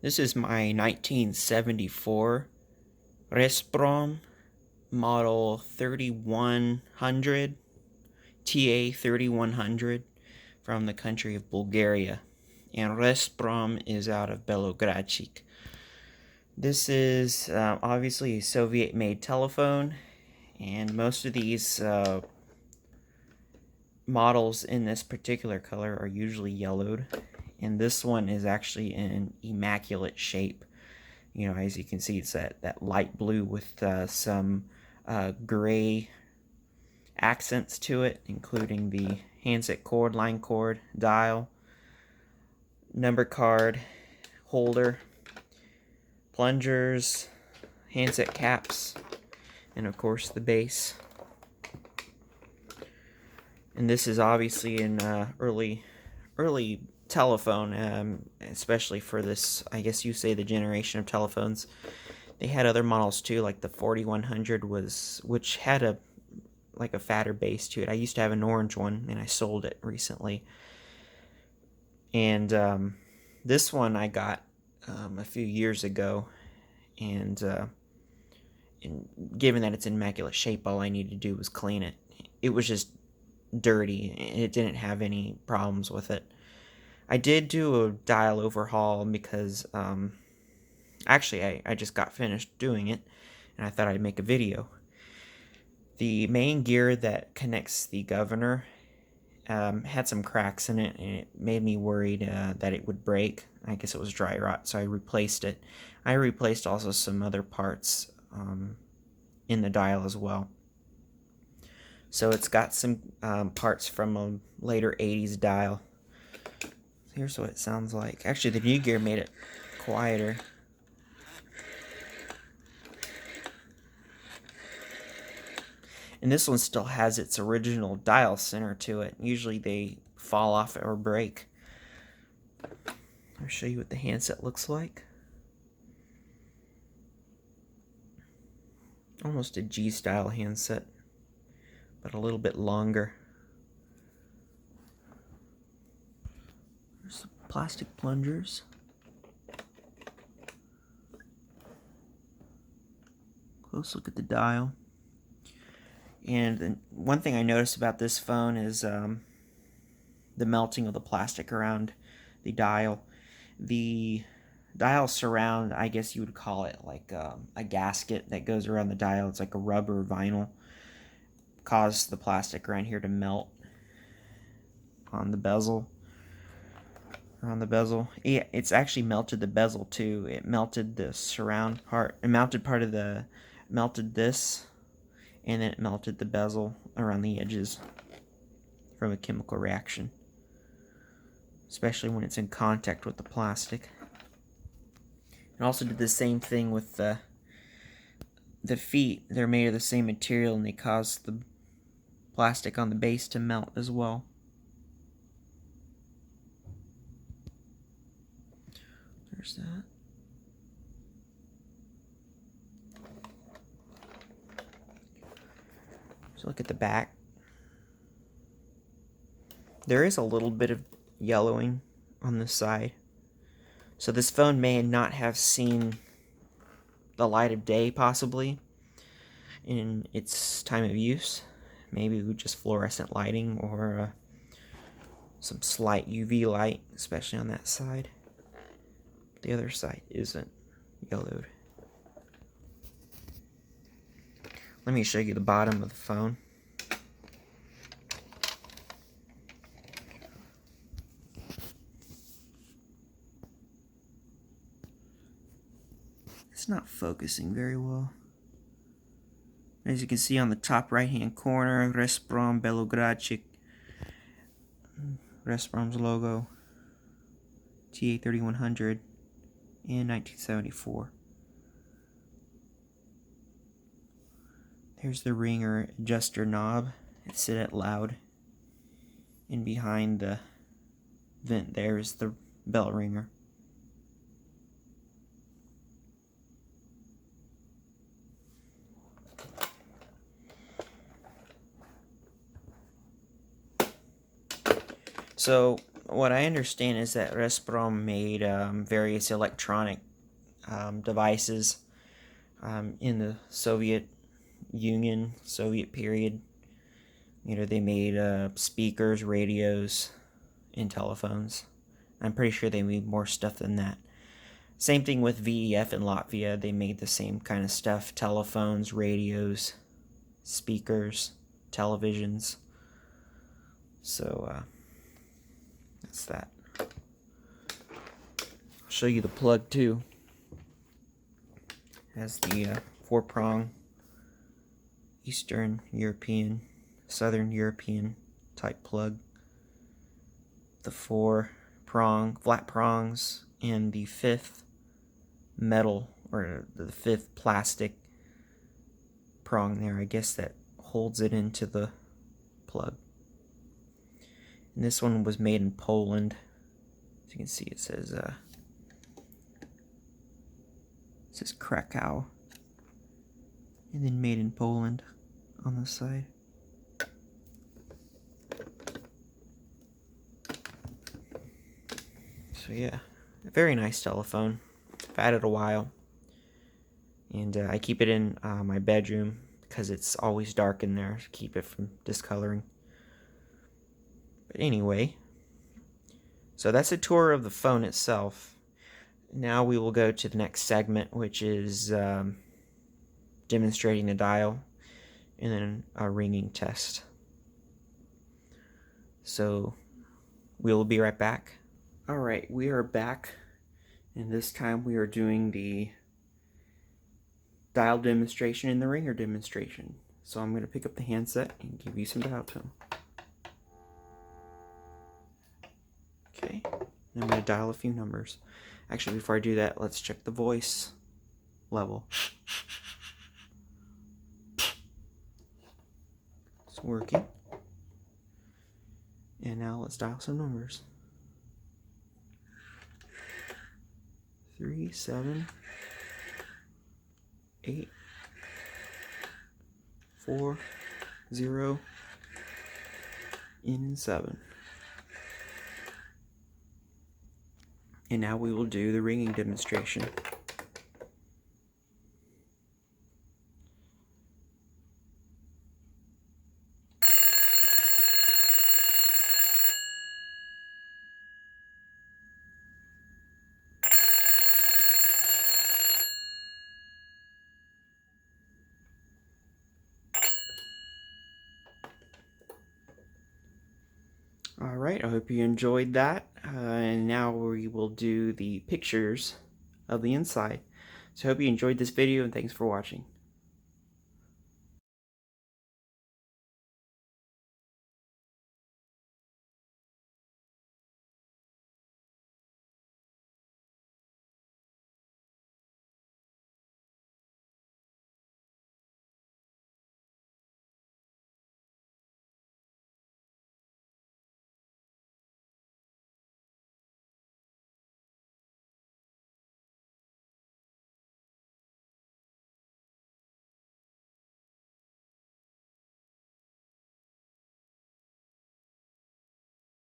This is my 1974 Resprom model 3100, TA 3100 from the country of Bulgaria. And Resprom is out of Belogradchik. This is obviously a Soviet-made telephone, and most of these models in this particular color are usually yellowed, and this one is actually in immaculate shape. You know, as you can see, it's that light blue with some gray accents to it, including the handset cord, line cord, dial, number card, holder, plungers, handset caps, and of course the base. And this is obviously an early telephone, especially for this, I guess you say, the generation of telephones. They had other models too, like the 4100 which had a fatter base to it. I used to have an orange one, and I sold it recently. And this one I got a few years ago, and given that it's in immaculate shape, all I needed to do was clean it. It was just dirty, and it didn't have any problems with it. I did do a dial overhaul because actually I just got finished doing it, and I thought I'd make a video. The main gear that connects the governor had some cracks in it, and it made me worried that it would break. I guess it was dry rot, so I replaced it. I replaced also some other parts in the dial as well. So it's got some parts from a later 80s dial. Here's what it sounds like. Actually, the new gear made it quieter. And this one still has its original dial center to it. Usually they fall off or break. I'll show you what the handset looks like. Almost a G-style handset, but a little bit longer. There's some plastic plungers. Close look at the dial. And one thing I noticed about this phone is the melting of the plastic around the dial. The dial surround, I guess you would call it like a gasket that goes around the dial. It's like a rubber vinyl. Caused the plastic around here to melt on the bezel. Around the bezel. Yeah, it's actually melted the bezel too. It melted the surround part. It melted part of the, melted this, and then it melted the bezel around the edges from a chemical reaction, especially when it's in contact with the plastic. It also did the same thing with the feet. They're made of the same material, and they caused the plastic on the base to melt as well. There's that. So look at the back. There is a little bit of yellowing on this side. So this phone may not have seen the light of day, possibly, in its time of use. Maybe with just fluorescent lighting or some slight UV light, especially on that side. The other side isn't yellowed. Let me show you the bottom of the phone. It's not focusing very well. As you can see on the top right hand corner, Resprom Belogradchik, Resprom's logo, TA3100 in 1974. There's the ringer adjuster knob. It's set at loud. And behind the vent there is the bell ringer. So what I understand is that Rezprom made various electronic devices in the Soviet Union, Soviet period. You know, they made speakers, radios, and telephones. I'm pretty sure they made more stuff than that. Same thing with VEF in Latvia. They made the same kind of stuff. Telephones, radios, speakers, televisions. So, that's that. I'll show you the plug too. It has the 4-prong Eastern European, Southern European type plug. The 4-prong, flat prongs, and the 5th metal, or the 5th plastic prong there, I guess, that holds it into the plug. And this one was made in Poland. As you can see, it says Krakow, and then made in Poland on the side. So yeah, a very nice telephone. I've had it a while, and I keep it in my bedroom because it's always dark in there to keep it from discoloring. But anyway, so that's a tour of the phone itself. Now we will go to the next segment, which is demonstrating the dial and then a ringing test. So we'll be right back. Alright, we are back, and this time we are doing the dial demonstration and the ringer demonstration. So I'm going to pick up the handset and give you some dial tone. Okay, and I'm going to dial a few numbers. Actually, before I do that, let's check the voice level. It's working. And now let's dial some numbers. 3, 7, 8, 4, 0, and 7. And now we will do the ringing demonstration. Alright, I hope you enjoyed that. And now we will do the pictures of the inside. So I hope you enjoyed this video, and thanks for watching.